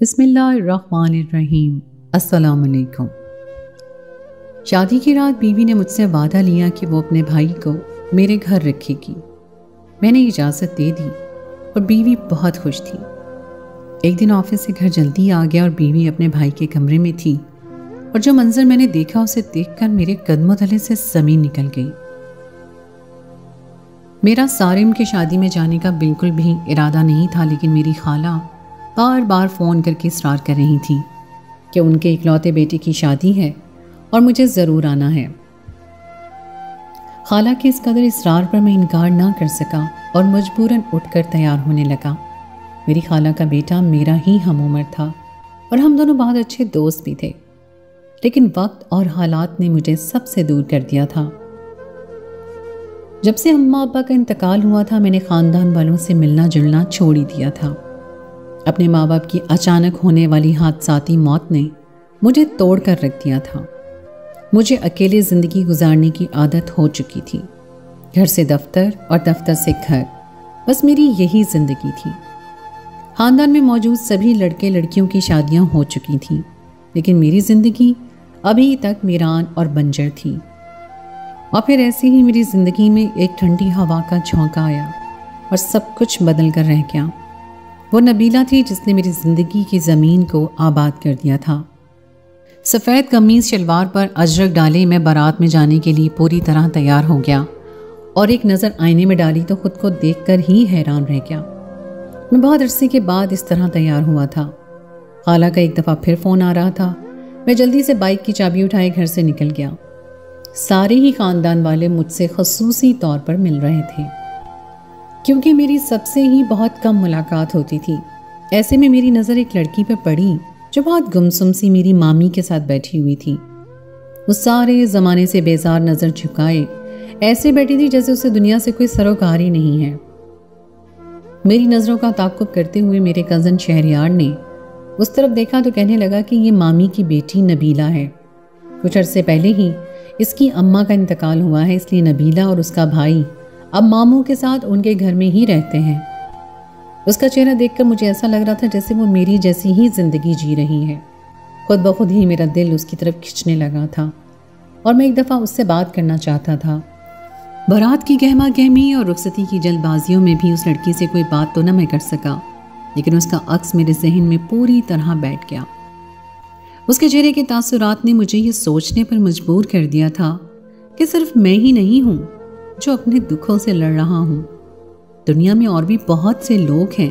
بسم اللہ الرحمن الرحیم۔ السلام علیکم۔ شادی کی رات بیوی نے مجھ سے وعدہ لیا کہ وہ اپنے بھائی کو میرے گھر رکھے گی۔ میں نے اجازت دے دی اور بیوی بہت خوش تھی۔ ایک دن آفس سے گھر جلدی آ گیا اور بیوی اپنے بھائی کے کمرے میں تھی، اور جو منظر میں نے دیکھا اسے دیکھ کر میرے قدموں تلے سے زمین نکل گئی۔ میرا سارم کی شادی میں جانے کا بالکل بھی ارادہ نہیں تھا، لیکن میری خالہ بار بار فون کر کے اصرار کر رہی تھی کہ ان کے اکلوتے بیٹے کی شادی ہے اور مجھے ضرور آنا ہے۔ خالہ کے اس قدر اصرار پر میں انکار نہ کر سکا اور مجبوراً اٹھ کر تیار ہونے لگا۔ میری خالہ کا بیٹا میرا ہی ہم عمر تھا اور ہم دونوں بہت اچھے دوست بھی تھے، لیکن وقت اور حالات نے مجھے سب سے دور کر دیا تھا۔ جب سے اماں ابا کا انتقال ہوا تھا، میں نے خاندان والوں سے ملنا جلنا چھوڑ ہی دیا تھا۔ اپنے ماں باپ کی اچانک ہونے والی حادثاتی موت نے مجھے توڑ کر رکھ دیا تھا۔ مجھے اکیلے زندگی گزارنے کی عادت ہو چکی تھی۔ گھر سے دفتر اور دفتر سے گھر، بس میری یہی زندگی تھی۔ خاندان میں موجود سبھی لڑکے لڑکیوں کی شادیاں ہو چکی تھیں، لیکن میری زندگی ابھی تک ویران اور بنجر تھی۔ اور پھر ایسے ہی میری زندگی میں ایک ٹھنڈی ہوا کا جھونکا آیا اور سب کچھ بدل کر رہ گیا۔ وہ نبیلہ تھی جس نے میری زندگی کی زمین کو آباد کر دیا تھا۔ سفید قمیص شلوار پر اجرک ڈالے میں بارات میں جانے کے لیے پوری طرح تیار ہو گیا اور ایک نظر آئینے میں ڈالی تو خود کو دیکھ کر ہی حیران رہ گیا۔ میں بہت عرصے کے بعد اس طرح تیار ہوا تھا۔ خالہ کا ایک دفعہ پھر فون آ رہا تھا۔ میں جلدی سے بائک کی چابی اٹھائے گھر سے نکل گیا۔ سارے ہی خاندان والے مجھ سے خصوصی طور پر مل رہے تھے، کیونکہ میری سب سے ہی بہت کم ملاقات ہوتی تھی۔ ایسے میں میری نظر ایک لڑکی پہ پڑی جو بہت گمسم سی میری مامی کے ساتھ بیٹھی ہوئی تھی۔ وہ سارے زمانے سے بیزار نظر جھکائے ایسے بیٹھی تھی جیسے اسے دنیا سے کوئی سروکار ہی نہیں ہے۔ میری نظروں کا تعاقب کرتے ہوئے میرے کزن شہریار نے اس طرف دیکھا تو کہنے لگا کہ یہ مامی کی بیٹی نبیلہ ہے۔ کچھ عرصے پہلے ہی اس کی اماں کا انتقال ہوا ہے، اس لیے نبیلہ اور اس کا بھائی اب ماموں کے ساتھ ان کے گھر میں ہی رہتے ہیں۔ اس کا چہرہ دیکھ کر مجھے ایسا لگ رہا تھا جیسے وہ میری جیسی ہی زندگی جی رہی ہے۔ خود بخود ہی میرا دل اس کی طرف کھنچنے لگا تھا اور میں ایک دفعہ اس سے بات کرنا چاہتا تھا۔ بارات کی گہما گہمی اور رخصتی کی جلد بازیوں میں بھی اس لڑکی سے کوئی بات تو نہ میں کر سکا، لیکن اس کا عکس میرے ذہن میں پوری طرح بیٹھ گیا۔ اس کے چہرے کے تاثرات نے مجھے یہ سوچنے پر مجبور کر دیا تھا کہ صرف میں ہی نہیں ہوں جو اپنے دکھوں سے لڑ رہا ہوں۔ دنیا میں اور بھی بہت سے لوگ ہیں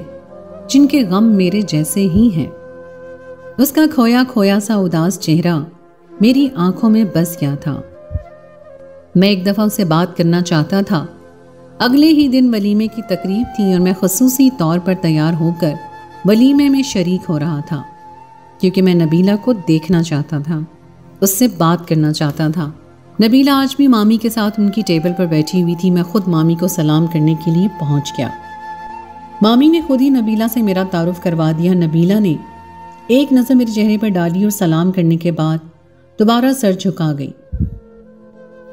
جن کے غم میرے جیسے ہی ہیں۔ اس کا کھویا کھویا سا اداس چہرہ میری آنکھوں میں بس گیا تھا۔ میں ایک دفعہ اسے بات کرنا چاہتا تھا۔ اگلے ہی دن ولیمے کی تقریب تھی اور میں خصوصی طور پر تیار ہو کر ولیمے میں شریک ہو رہا تھا، کیونکہ میں نبیلہ کو دیکھنا چاہتا تھا، اس سے بات کرنا چاہتا تھا۔ نبیلہ آج بھی مامی کے ساتھ ان کی ٹیبل پر بیٹھی ہوئی تھی۔ میں خود مامی کو سلام کرنے کے لیے پہنچ گیا۔ مامی نے خود ہی نبیلہ سے میرا تعارف کروا دیا۔ نبیلہ نے ایک نظر میرے چہرے پر ڈالی اور سلام کرنے کے بعد دوبارہ سر جھکا گئی۔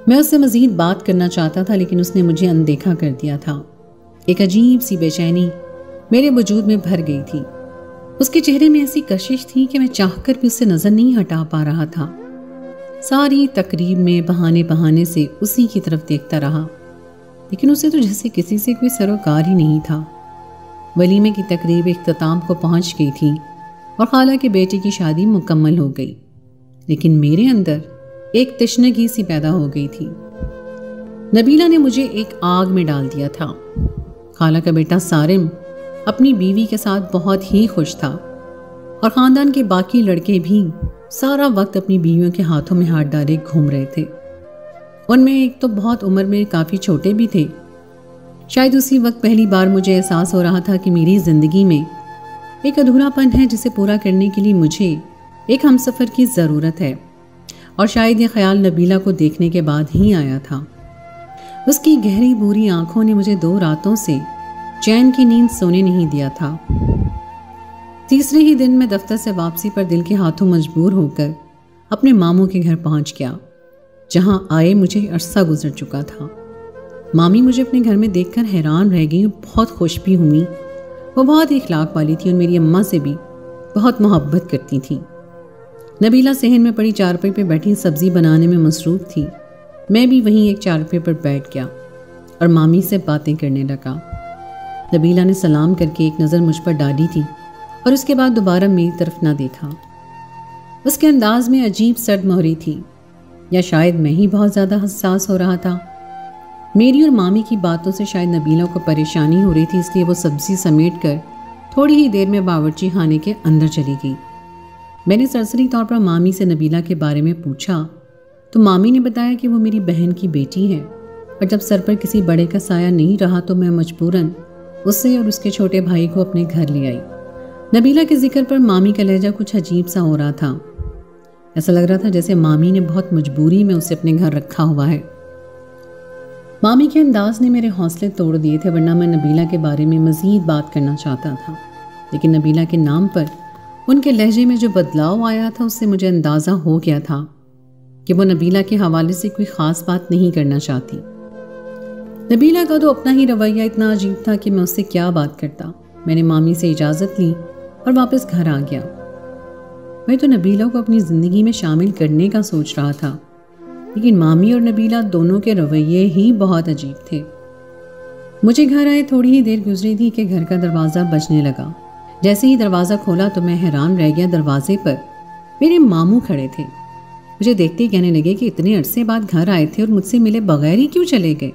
میں اس سے مزید بات کرنا چاہتا تھا، لیکن اس نے مجھے اندیکھا کر دیا تھا۔ ایک عجیب سی بے چینی میرے وجود میں بھر گئی تھی۔ اس کے چہرے میں ایسی کشش تھی کہ میں چاہ کر بھی اس سے نظر نہیں ہٹا پا رہا تھا۔ ساری تقریب میں بہانے سے اسی کی طرف دیکھتا رہا، لیکن اسے تو جیسے کسی سے کوئی سروکار ہی نہیں تھا۔ ولیمے کی تقریب اختتام کو پہنچ گئی تھی اور خالہ کے بیٹے کی شادی مکمل ہو گئی، لیکن میرے اندر ایک تشنگی سی پیدا ہو گئی تھی۔ نبیلہ نے مجھے ایک آگ میں ڈال دیا تھا۔ خالہ کا بیٹا سارم اپنی بیوی کے ساتھ بہت ہی خوش تھا، اور خاندان کے باقی لڑکے بھی سارا وقت اپنی بیویوں کے ہاتھوں میں ہاتھ ڈالے گھوم رہے تھے۔ ان میں ایک تو بہت عمر میں کافی چھوٹے بھی تھے۔ شاید اسی وقت پہلی بار مجھے احساس ہو رہا تھا کہ میری زندگی میں ایک ادھورا پن ہے جسے پورا کرنے کے لیے مجھے ایک ہمسفر کی ضرورت ہے، اور شاید یہ خیال نبیلہ کو دیکھنے کے بعد ہی آیا تھا۔ اس کی گہری بوری آنکھوں نے مجھے 2 راتوں سے چین کی نیند سونے نہیں دیا تھا۔ تیسرے ہی دن میں دفتر سے واپسی پر دل کے ہاتھوں مجبور ہو کر اپنے ماموں کے گھر پہنچ گیا، جہاں آئے مجھے عرصہ گزر چکا تھا۔ مامی مجھے اپنے گھر میں دیکھ کر حیران رہ گئی اور بہت خوش بھی ہوئی۔ وہ بہت ہی اخلاق والی تھی اور میری اماں سے بھی بہت محبت کرتی تھیں۔ نبیلہ صحن میں پڑی چارپائی پہ بیٹھی سبزی بنانے میں مصروف تھی۔ میں بھی وہیں ایک چارپائی پر بیٹھ گیا اور مامی سے باتیں کرنے لگا۔ نبیلہ نے سلام کر کے ایک نظر مجھ پر ڈالی تھی اور اس کے بعد دوبارہ میری طرف نہ دیکھا۔ اس کے انداز میں عجیب سرد مہری تھی، یا شاید میں ہی بہت زیادہ حساس ہو رہا تھا۔ میری اور مامی کی باتوں سے شاید نبیلہ کو پریشانی ہو رہی تھی، اس لیے وہ سبزی سمیٹ کر تھوڑی ہی دیر میں باورچی خانے کے اندر چلی گئی۔ میں نے سرسری طور پر مامی سے نبیلہ کے بارے میں پوچھا تو مامی نے بتایا کہ وہ میری بہن کی بیٹی ہے، اور جب سر پر کسی بڑے کا سایہ نہیں رہا تو میں مجبوراً اسے اور اس کے چھوٹے بھائی کو اپنے گھر لے آئی۔ نبیلہ کے ذکر پر مامی کا لہجہ کچھ عجیب سا ہو رہا تھا۔ ایسا لگ رہا تھا جیسے مامی نے بہت مجبوری میں اسے اپنے گھر رکھا ہوا ہے۔ مامی کے انداز نے میرے حوصلے توڑ دیے تھے، ورنہ میں نبیلہ کے بارے میں مزید بات کرنا چاہتا تھا، لیکن نبیلہ کے نام پر ان کے لہجے میں جو بدلاؤ آیا تھا اس سے مجھے اندازہ ہو گیا تھا کہ وہ نبیلہ کے حوالے سے کوئی خاص بات نہیں کرنا چاہتی۔ نبیلہ کا تو اپنا ہی رویہ اتنا عجیب تھا کہ میں اس سے کیا بات کرتا۔ میں نے مامی سے اجازت لی اور واپس گھر آ گیا۔ میں تو نبیلہ کو اپنی زندگی میں شامل کرنے کا سوچ رہا تھا، لیکن مامی اور نبیلہ دونوں کے رویے ہی بہت عجیب تھے۔ مجھے گھر آئے تھوڑی ہی دیر گزری تھی کہ گھر کا دروازہ بجنے لگا۔ جیسے ہی دروازہ کھولا تو میں حیران رہ گیا، دروازے پر میرے ماموں کھڑے تھے۔ مجھے دیکھتے ہی کہنے لگے کہ اتنے عرصے بعد گھر آئے تھے اور مجھ سے ملے بغیر ہی کیوں چلے گئے۔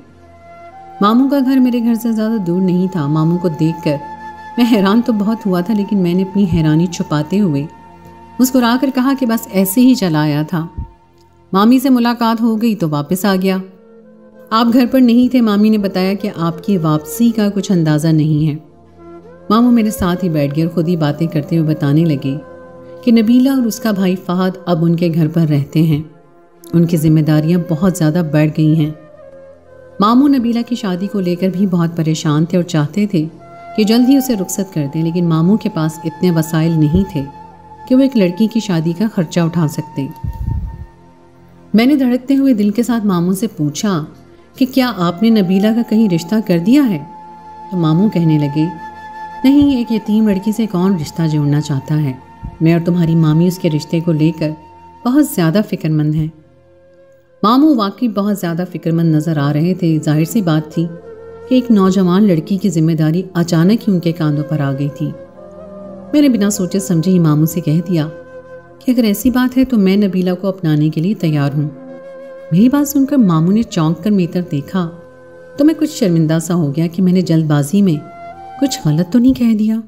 ماموں کا گھر میرے گھر سے زیادہ دور نہیں تھا۔ ماموں کو دیکھ کر میں حیران تو بہت ہوا تھا، لیکن میں نے اپنی حیرانی چھپاتے ہوئے مسکرا کر کہا کہ بس ایسے ہی چلا آیا تھا، مامی سے ملاقات ہو گئی تو واپس آ گیا۔ آپ گھر پر نہیں تھے، مامی نے بتایا کہ آپ کی واپسی کا کچھ اندازہ نہیں ہے۔ ماموں میرے ساتھ ہی بیٹھ گئے اور خود ہی باتیں کرتے ہوئے بتانے لگے کہ نبیلہ اور اس کا بھائی فہد اب ان کے گھر پر رہتے ہیں، ان کی ذمہ داریاں بہت زیادہ بڑھ گئی ہیں۔ ماموں نبیلہ کی شادی کو لے کر بھی بہت پریشان تھے اور چاہتے تھے کہ جلد ہی اسے رخصت کر دیں، لیکن ماموں کے پاس اتنے وسائل نہیں تھے کہ وہ ایک لڑکی کی شادی کا خرچہ اٹھا سکتے۔ میں نے دھڑکتے ہوئے دل کے ساتھ ماموں سے پوچھا کہ کیا آپ نے نبیلہ کا کہیں رشتہ کر دیا ہے؟ تو ماموں کہنے لگے، نہیں، ایک یتیم لڑکی سے کون رشتہ جوڑنا چاہتا ہے؟ میں اور تمہاری مامی اس کے رشتے کو لے کر بہت زیادہ فکر مند ہیں۔ ماموں واقعی بہت زیادہ فکر مند نظر آ رہے تھے۔ ظاہر سی بات تھی کہ ایک نوجوان لڑکی کی ذمہ داری اچانک ہی ان کے کاندھوں پر آ گئی تھی۔ میں نے بنا سوچے سمجھے ہی ماموں سے کہہ دیا کہ اگر ایسی بات ہے تو میں نبیلہ کو اپنانے کے لیے تیار ہوں۔ میری بات سن کر ماموں نے چونک کر میری طرف دیکھا تو میں کچھ شرمندہ سا ہو گیا کہ میں نے جلد بازی میں کچھ غلط تو نہیں کہہ دیا۔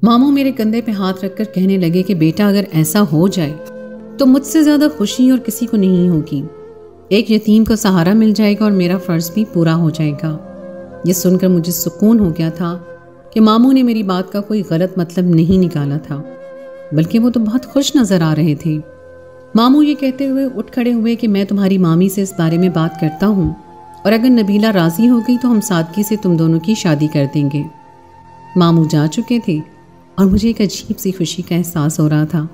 ماموں میرے کندھے پہ ہاتھ رکھ کر کہنے لگے کہ بیٹا، اگر ایسا ہو جائے تو مجھ سے زیادہ خوشی اور کسی کو نہیں ہوگی۔ ایک یتیم کو سہارا مل جائے گا اور میرا فرض بھی پورا ہو جائے گا۔ یہ سن کر مجھے سکون ہو گیا تھا کہ ماموں نے میری بات کا کوئی غلط مطلب نہیں نکالا تھا، بلکہ وہ تو بہت خوش نظر آ رہے تھے۔ ماموں یہ کہتے ہوئے اٹھ کھڑے ہوئے کہ میں تمہاری مامی سے اس بارے میں بات کرتا ہوں، اور اگر نبیلہ راضی ہو گئی تو ہم سادگی سے تم دونوں کی شادی کر دیں گے۔ ماموں جا چکے تھے اور مجھے ایک عجیب سی خوشی کا احساس ہو رہا تھا۔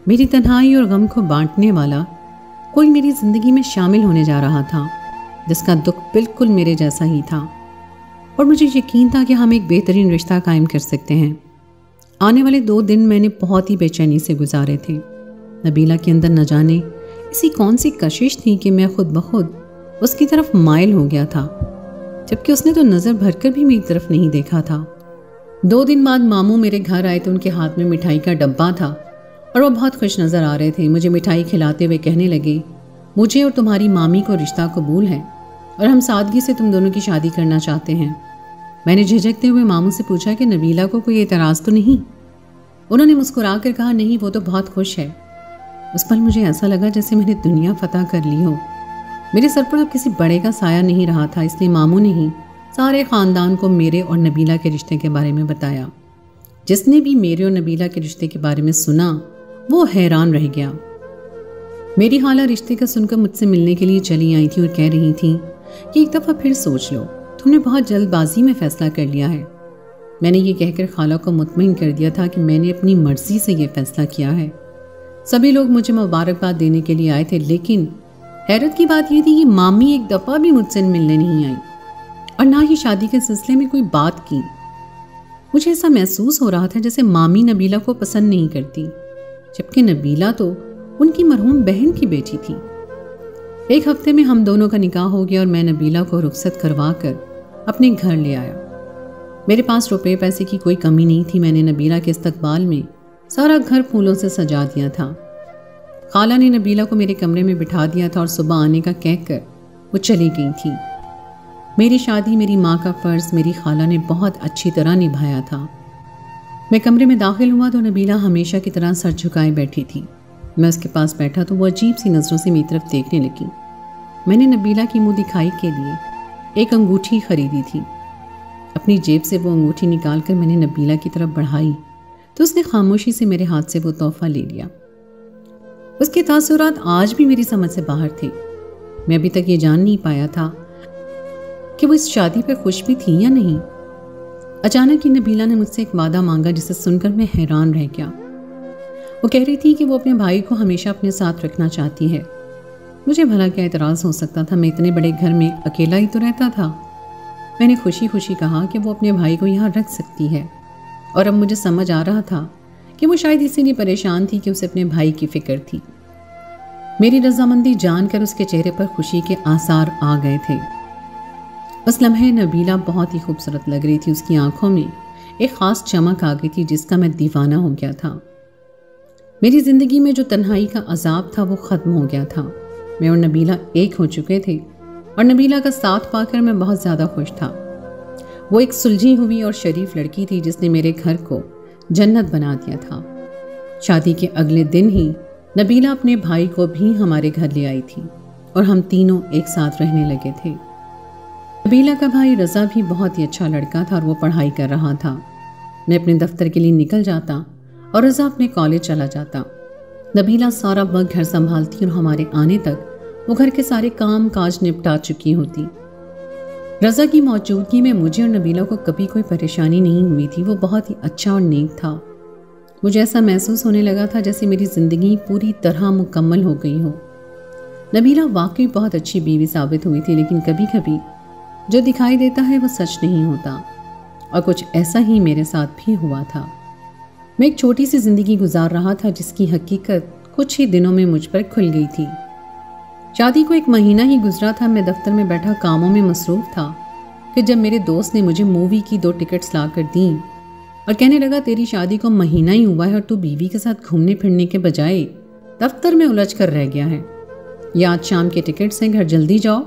میری تنہائی اور غم کو بانٹنے والا کوئی میری زندگی میں شامل ہونے جا رہا تھا، جس کا دکھ بالکل میرے جیسا ہی تھا، اور مجھے یقین تھا کہ ہم ایک بہترین رشتہ قائم کر سکتے ہیں۔ آنے والے 2 دن میں نے بہت ہی بے چینی سے گزارے تھے۔ نبیلہ کے اندر نہ جانے ایسی کون سی کشش تھی کہ میں خود بخود اس کی طرف مائل ہو گیا تھا، جبکہ اس نے تو نظر بھر کر بھی میری طرف نہیں دیکھا تھا۔ 2 دن بعد ماموں میرے گھر آئے تو ان کے ہاتھ میں مٹھائی کا ڈبہ تھا اور وہ بہت خوش نظر آ رہے تھے۔ مجھے مٹھائی کھلاتے ہوئے کہنے لگے، مجھے اور تمہاری مامی کو رشتہ قبول ہے اور ہم سادگی سے تم دونوں کی شادی کرنا چاہتے ہیں۔ میں نے جھجکتے ہوئے ماموں سے پوچھا کہ نبیلہ کو کوئی اعتراض تو نہیں؟ انہوں نے مسکرا کر کہا، نہیں، وہ تو بہت خوش ہے۔ اس پل مجھے ایسا لگا جیسے میں نے دنیا فتح کر لی ہو۔ میرے سر پر اب کسی بڑے کا سایہ نہیں رہا تھا، اس لیے ماموں نے ہی سارے خاندان کو میرے اور نبیلہ کے رشتے کے بارے میں بتایا۔ جس نے بھی میرے اور نبیلہ کے رشتے کے بارے میں سنا وہ حیران رہ گیا۔ میری خالہ رشتے کا سن کر مجھ سے ملنے کے لیے چلی آئی تھی اور کہہ رہی تھی کہ ایک دفعہ پھر سوچ لو، تم نے بہت جلد بازی میں فیصلہ کر لیا ہے۔ میں نے یہ کہہ کر خالہ کو مطمئن کر دیا تھا کہ میں نے اپنی مرضی سے یہ فیصلہ کیا ہے۔ سبھی لوگ مجھے مبارکباد دینے کے لیے آئے تھے، لیکن حیرت کی بات یہ تھی کہ مامی ایک دفعہ بھی مجھ سے ملنے نہیں آئی اور نہ ہی شادی کے سلسلے میں کوئی بات کی۔ مجھے ایسا محسوس ہو رہا تھا جیسے مامی نبیلہ کو پسند نہیں کرتی، جبکہ نبیلہ تو ان کی مرحوم بہن کی بیٹی تھی۔ ایک ہفتے میں ہم دونوں کا نکاح ہو گیا اور میں نبیلہ کو رخصت کروا کر اپنے گھر لے آیا۔ میرے پاس روپے پیسے کی کوئی کمی نہیں تھی۔ میں نے نبیلہ کے استقبال میں سارا گھر پھولوں سے سجا دیا تھا۔ خالہ نے نبیلہ کو میرے کمرے میں بٹھا دیا تھا اور صبح آنے کا کہہ کر وہ چلی گئی تھی۔ میری شادی میری ماں کا فرض میری خالہ نے بہت اچھی طرح نبھایا تھا۔ میں کمرے میں داخل ہوا تو نبیلہ ہمیشہ کی طرح سر جھکائے بیٹھی تھی۔ میں اس کے پاس بیٹھا تو وہ عجیب سی نظروں سے میری طرف دیکھنے لگی۔ میں نے نبیلہ کی منہ دکھائی کے لیے ایک انگوٹھی خریدی تھی۔ اپنی جیب سے وہ انگوٹھی نکال کر میں نے نبیلہ کی طرف بڑھائی تو اس نے خاموشی سے میرے ہاتھ سے وہ تحفہ لے لیا۔ اس کے تاثرات آج بھی میری سمجھ سے باہر تھے۔ میں ابھی تک یہ جان نہیں پایا تھا کہ وہ اس شادی پر خوش بھی تھی یا نہیں۔ اچانک ہی نبیلہ نے مجھ سے ایک وعدہ مانگا جسے سن کر میں حیران رہ گیا۔ وہ کہہ رہی تھی کہ وہ اپنے بھائی کو ہمیشہ اپنے ساتھ رکھنا چاہتی ہے۔ مجھے بھلا کیا اعتراض ہو سکتا تھا؟ میں اتنے بڑے گھر میں اکیلا ہی تو رہتا تھا۔ میں نے خوشی خوشی کہا کہ وہ اپنے بھائی کو یہاں رکھ سکتی ہے، اور اب مجھے سمجھ آ رہا تھا کہ وہ شاید اسی لیے پریشان تھی کہ اسے اپنے بھائی کی فکر تھی۔ میری رضامندی جان کر اس کے چہرے پر خوشی کے آثار آ گئے تھے۔ اس لمحے نبیلہ بہت ہی خوبصورت لگ رہی تھی۔ اس کی آنکھوں میں ایک خاص چمک آ گئی تھی جس کا میں دیوانہ ہو گیا تھا۔ میری زندگی میں جو تنہائی کا عذاب تھا وہ ختم ہو گیا تھا۔ میں اور نبیلہ ایک ہو چکے تھے اور نبیلہ کا ساتھ پا کر میں بہت زیادہ خوش تھا۔ وہ ایک سلجھی ہوئی اور شریف لڑکی تھی جس نے میرے گھر کو جنت بنا دیا تھا۔ شادی کے اگلے دن ہی نبیلہ اپنے بھائی کو بھی ہمارے گھر لے آئی تھی اور ہم تینوں ایک ساتھ رہنے لگے تھے۔ نبیلہ کا بھائی رضا بھی بہت ہی اچھا لڑکا تھا اور وہ پڑھائی کر رہا تھا۔ میں اپنے دفتر کے لیے نکل جاتا اور رضا اپنے کالج چلا جاتا۔ نبیلہ سارا وقت گھر سنبھالتی اور ہمارے آنے تک وہ گھر کے سارے کام کاج نپٹا چکی ہوتی۔ رضا کی موجودگی میں مجھے اور نبیلہ کو کبھی کوئی پریشانی نہیں ہوئی تھی۔ وہ بہت ہی اچھا اور نیک تھا۔ مجھے ایسا محسوس ہونے لگا تھا جیسے میری زندگی پوری طرح مکمل ہو گئی ہو۔ نبیلہ واقعی بہت اچھی بیوی ثابت ہوئی تھی، لیکن کبھی کبھی جو دکھائی دیتا ہے وہ سچ نہیں ہوتا، اور کچھ ایسا ہی میرے ساتھ بھی ہوا تھا۔ میں ایک چھوٹی سی زندگی گزار رہا تھا جس کی حقیقت کچھ ہی دنوں میں مجھ پر کھل گئی تھی۔ شادی کو ایک مہینہ ہی گزرا تھا۔ میں دفتر میں بیٹھا کاموں میں مصروف تھا کہ جب میرے دوست نے مجھے مووی کی 2 ٹکٹس لا کر دیں اور کہنے لگا تیری شادی کو مہینہ ہی ہوا ہے اور تو بیوی کے ساتھ گھومنے پھرنے کے بجائے دفتر میں الجھ کر رہ گیا ہے۔ یہ آج شام کے ٹکٹس ہیں، گھر جلدی جاؤ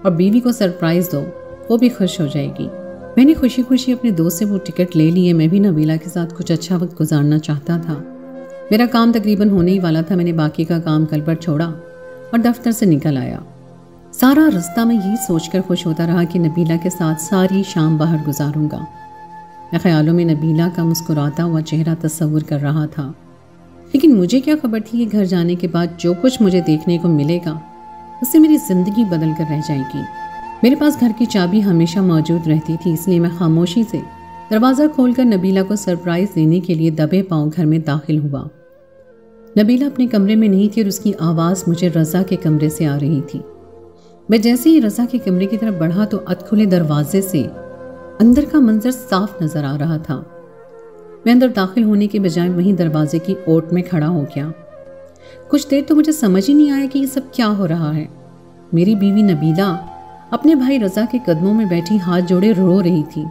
اور بیوی کو سرپرائز دو، وہ بھی خوش ہو جائے گی۔ میں نے خوشی خوشی اپنے دوست سے وہ ٹکٹ لے لیے۔ میں بھی نبیلہ کے ساتھ کچھ اچھا وقت گزارنا چاہتا تھا۔ میرا کام تقریباً ہونے ہی والا تھا۔ میں نے باقی کا کام کل پر چھوڑا اور دفتر سے نکل آیا۔ سارا رستہ میں یہی سوچ کر خوش ہوتا رہا کہ نبیلہ کے ساتھ ساری شام باہر گزاروں گا۔ میں خیالوں میں نبیلہ کا مسکراتا ہوا چہرہ تصور کر رہا تھا، لیکن مجھے کیا خبر تھی کہ گھر جانے کے بعد جو کچھ مجھے دیکھنے کو ملے گا اس سے میری زندگی بدل کر رہ جائے گی۔ میرے پاس گھر کی چابی ہمیشہ موجود رہتی تھی، اس لیے میں خاموشی سے دروازہ کھول کر نبیلہ کو سرپرائز دینے کے لیے دبے پاؤں گھر میں داخل ہوا۔ نبیلہ اپنے کمرے میں نہیں تھی اور اس کی آواز مجھے رضا کے کمرے سے آ رہی تھی۔ میں جیسے ہی رضا کے کمرے کی طرف بڑھا تو ادکھلے دروازے سے اندر کا منظر صاف نظر آ رہا تھا۔ میں اندر داخل ہونے کے بجائے وہیں دروازے کی اوٹ میں کھڑا ہو گیا۔ کچھ دیر تو مجھے سمجھ ہی نہیں آیا کہ یہ سب کیا ہو رہا ہے۔ میری بیوی نبیلہ اپنے بھائی رضا کے قدموں میں بیٹھی ہاتھ جوڑے رو رہی تھی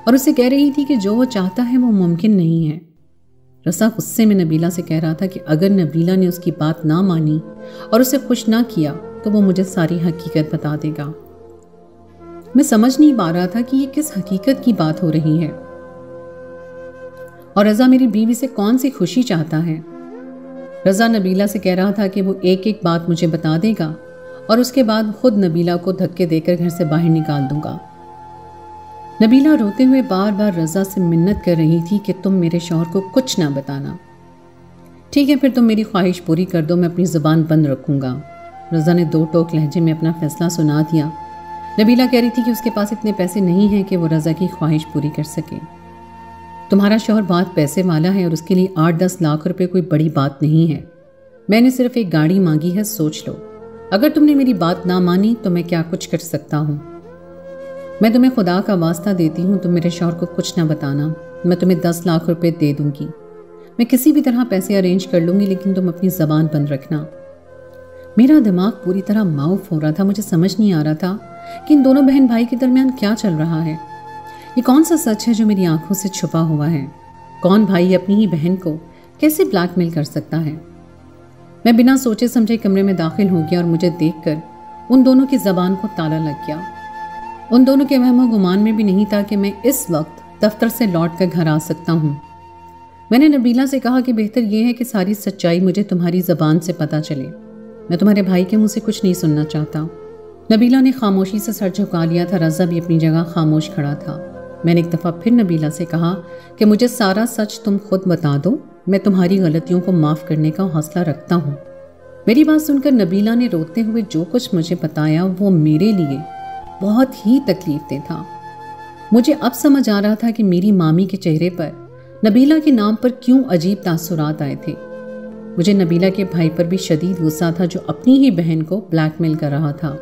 اور اسے کہہ رہی تھی کہ جو وہ چاہتا ہے وہ ممکن نہیں ہے۔ رضا غصے میں نبیلہ سے کہہ رہا تھا کہ اگر نبیلہ نے اس کی بات نہ مانی اور اسے خوش نہ کیا تو وہ مجھے ساری حقیقت بتا دے گا۔ میں سمجھ نہیں پا رہا تھا کہ یہ کس حقیقت کی بات ہو رہی ہے اور رضا میری بیوی سے کون سی خوشی چاہتا ہے۔ رضا نبیلہ سے کہہ رہا تھا کہ وہ ایک ایک بات مجھے بتا دے گا اور اس کے بعد خود نبیلہ کو دھکے دے کر گھر سے باہر نکال دوں گا۔ نبیلہ روتے ہوئے بار بار رضا سے منت کر رہی تھی کہ تم میرے شوہر کو کچھ نہ بتانا۔ ٹھیک ہے، پھر تم میری خواہش پوری کر دو، میں اپنی زبان بند رکھوں گا۔ رضا نے 2 ٹوک لہجے میں اپنا فیصلہ سنا دیا۔ نبیلہ کہہ رہی تھی کہ اس کے پاس اتنے پیسے نہیں ہیں کہ وہ رضا کی خواہش پوری کر سکے۔ تمہارا شوہر بہت پیسے والا ہے اور اس کے لیے 8-10 لاکھ روپے کوئی بڑی بات نہیں ہے۔ میں نے صرف ایک گاڑی مانگی ہے، سوچ لو۔ اگر تم نے میری بات نہ مانی تو میں کیا کچھ کر سکتا ہوں۔ میں تمہیں خدا کا واسطہ دیتی ہوں، تم میرے شوہر کو کچھ نہ بتانا، میں تمہیں 10 لاکھ روپے دے دوں گی، میں کسی بھی طرح پیسے ارینج کر لوں گی، لیکن تم اپنی زبان بند رکھنا۔ میرا دماغ پوری طرح معاف ہو رہا تھا، مجھے سمجھ نہیں آ رہا تھا کہ ان دونوں بہن بھائی کے درمیان کیا چل رہا ہے۔ یہ کون سا سچ ہے جو میری آنکھوں سے چھپا ہوا ہے؟ کون بھائی اپنی ہی بہن کو کیسے بلیک میل کر سکتا ہے؟ میں بنا سوچے سمجھے کمرے میں داخل ہو گیا اور مجھے دیکھ کر ان دونوں کی زبان کو تالا لگ گیا۔ ان دونوں کے وہم و گمان میں بھی نہیں تھا کہ میں اس وقت دفتر سے لوٹ کر گھر آ سکتا ہوں۔ میں نے نبیلہ سے کہا کہ بہتر یہ ہے کہ ساری سچائی مجھے تمہاری زبان سے پتہ چلے، میں تمہارے بھائی کے منہ سے کچھ نہیں سننا چاہتا۔ نبیلہ نے خاموشی سے سر جھکا لیا تھا، رضا بھی اپنی جگہ خاموش کھڑا تھا۔ میں نے ایک دفعہ پھر نبیلہ سے کہا کہ مجھے سارا سچ تم خود بتا دو، میں تمہاری غلطیوں کو معاف کرنے کا حوصلہ رکھتا ہوں۔ میری بات سن کر نبیلہ نے روتے ہوئے جو کچھ مجھے بتایا وہ میرے لیے بہت ہی تکلیف دہ تھا۔ مجھے اب سمجھ آ رہا تھا کہ میری مامی کے چہرے پر نبیلہ کے نام پر کیوں عجیب تاثرات آئے تھے۔ مجھے نبیلہ کے بھائی پر بھی شدید غصہ تھا جو اپنی ہی بہن کو بلیک میل کر رہا تھا۔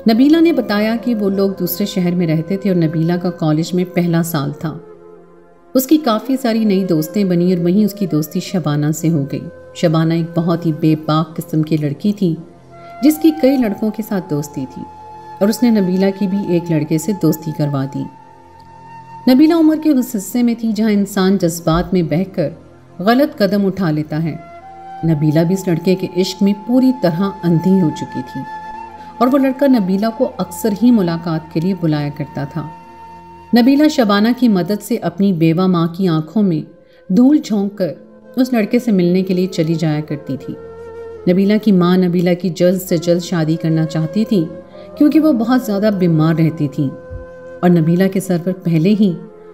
نبیلہ نے بتایا کہ وہ لوگ دوسرے شہر میں رہتے تھے اور نبیلہ کا کالج میں پہلا سال تھا۔ اس کی کافی ساری نئی دوستیں بنی اور وہیں اس کی دوستی شبانہ سے ہو گئی۔ شبانہ ایک بہت ہی بے باک قسم کی لڑکی تھی جس کی کئی لڑکوں کے ساتھ دوستی تھی، اور اس نے نبیلہ کی بھی ایک لڑکے سے دوستی کروا دی۔ نبیلہ عمر کے اس حصے میں تھی جہاں انسان جذبات میں بہہ کر غلط قدم اٹھا لیتا ہے۔ نبیلہ بھی اس لڑکے کے عشق میں پوری طرح اندھی ہو چکی تھی، اور وہ لڑکا نبیلہ کو اکثر ہی ملاقات کے لیے بلایا کرتا تھا۔ نبیلہ شبانہ کی مدد سے اپنی بیوہ ماں کی آنکھوں میں دھول جھونک کر اس لڑکے سے ملنے کے لیے چلی جایا کرتی تھی۔ نبیلہ کی ماں نبیلہ کی جلد سے جلد شادی کرنا چاہتی تھی کیونکہ وہ بہت زیادہ بیمار رہتی تھی، اور نبیلہ کے سر پر پہلے ہی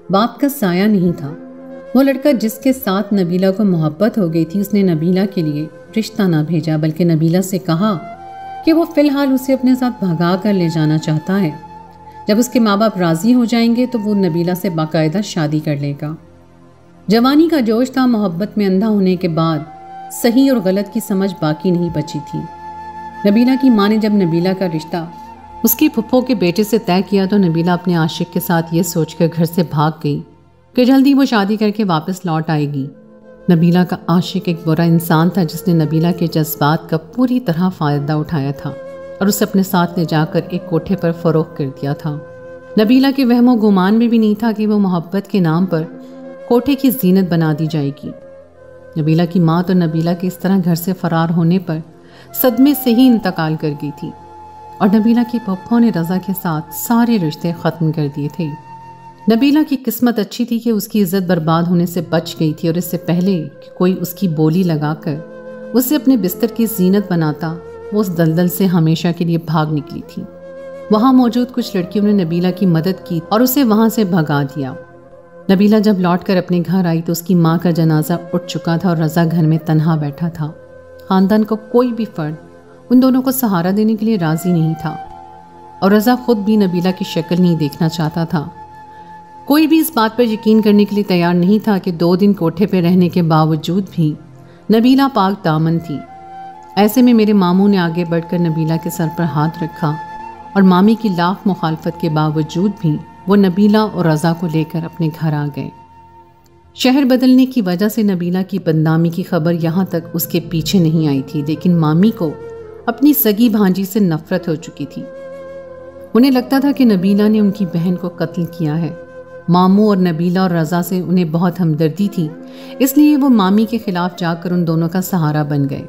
باپ کا سایہ نہیں تھا۔ وہ لڑکا جس کے ساتھ نبیلہ کو محبت ہو گئی تھی، اس نے نبیلہ کے لیے رشتہ نہ بھیجا، بلکہ نبیلہ سے کہا کہ وہ فی الحال اسے اپنے ساتھ بھگا کر لے جانا چاہتا ہے۔ جب اس کے ماں باپ راضی ہو جائیں گے تو وہ نبیلہ سے باقاعدہ شادی کر لے گا۔ جوانی کا جوش تھا، محبت میں اندھا ہونے کے بعد صحیح اور غلط کی سمجھ باقی نہیں بچی تھی۔ نبیلہ کی ماں نے جب نبیلہ کا رشتہ اس کی پھپھو کے بیٹے سے طے کیا تو نبیلہ اپنے عاشق کے ساتھ یہ سوچ کر گھر سے بھاگ گئی کہ جلدی وہ شادی کر کے واپس لوٹ آئے گی۔ نبیلہ کا عاشق ایک برا انسان تھا جس نے نبیلہ کے جذبات کا پوری طرح فائدہ اٹھایا تھا اور اسے اپنے ساتھ لے جا کر ایک کوٹھے پر فروخت کر دیا تھا۔ نبیلہ کے وہم و گمان میں بھی نہیں تھا کہ وہ محبت کے نام پر کوٹھے کی زینت بنا دی جائے گی۔ نبیلہ کی ماں تو نبیلہ کے اس طرح گھر سے فرار ہونے پر صدمے سے ہی انتقال کر گئی تھی، اور نبیلہ کی پھپھو نے رضا کے ساتھ سارے رشتے ختم کر دیے تھے۔ نبیلہ کی قسمت اچھی تھی کہ اس کی عزت برباد ہونے سے بچ گئی تھی، اور اس سے پہلے کہ کوئی اس کی بولی لگا کر اسے اپنے بستر کی زینت بناتا، وہ اس دلدل سے ہمیشہ کے لیے بھاگ نکلی تھی۔ وہاں موجود کچھ لڑکیوں نے نبیلہ کی مدد کی اور اسے وہاں سے بھگا دیا۔ نبیلہ جب لوٹ کر اپنے گھر آئی تو اس کی ماں کا جنازہ اٹھ چکا تھا اور رضا گھر میں تنہا بیٹھا تھا۔ خاندان کا کوئی بھی فرد ان دونوں کو سہارا دینے کے لیے راضی نہیں تھا، اور رضا خود بھی نبیلہ کی شکل نہیں دیکھنا چاہتا تھا۔ کوئی بھی اس بات پر یقین کرنے کے لیے تیار نہیں تھا کہ 2 دن کوٹھے پہ رہنے کے باوجود بھی نبیلہ پاک دامن تھی۔ ایسے میں میرے ماموں نے آگے بڑھ کر نبیلہ کے سر پر ہاتھ رکھا، اور مامی کی لاکھ مخالفت کے باوجود بھی وہ نبیلہ اور رضا کو لے کر اپنے گھر آ گئے۔ شہر بدلنے کی وجہ سے نبیلہ کی بدنامی کی خبر یہاں تک اس کے پیچھے نہیں آئی تھی، لیکن مامی کو اپنی سگی بھانجی سے نفرت ہو چکی تھی۔ انہیں لگتا تھا کہ نبیلہ نے ان کی بہن کو قتل کیا ہے۔ ماموں اور نبیلہ اور رضا سے انہیں بہت ہمدردی تھی، اس لیے وہ مامی کے خلاف جا کر ان دونوں کا سہارا بن گئے۔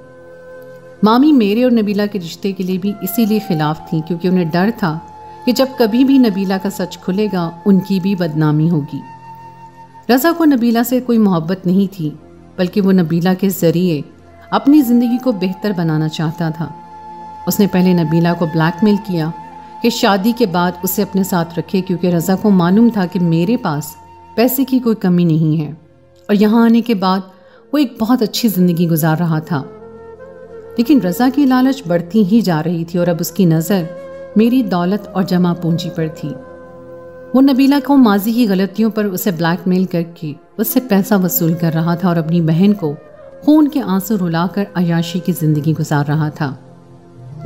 مامی میرے اور نبیلہ کے رشتے کے لیے بھی اسی لیے خلاف تھیں کیونکہ انہیں ڈر تھا کہ جب کبھی بھی نبیلہ کا سچ کھلے گا ان کی بھی بدنامی ہوگی۔ رضا کو نبیلہ سے کوئی محبت نہیں تھی، بلکہ وہ نبیلہ کے ذریعے اپنی زندگی کو بہتر بنانا چاہتا تھا۔ اس نے پہلے نبیلہ کو بلیک میل کیا کہ شادی کے بعد اسے اپنے ساتھ رکھے، کیونکہ رضا کو معلوم تھا کہ میرے پاس پیسے کی کوئی کمی نہیں ہے، اور یہاں آنے کے بعد وہ ایک بہت اچھی زندگی گزار رہا تھا۔ لیکن رضا کی لالچ بڑھتی ہی جا رہی تھی، اور اب اس کی نظر میری دولت اور جمع پونجی پر تھی۔ وہ نبیلہ کو ماضی کی غلطیوں پر اسے بلیک میل کر کے اس سے پیسہ وصول کر رہا تھا، اور اپنی بہن کو خون کے آنسو رلا کر عیاشی کی زندگی گزار رہا تھا۔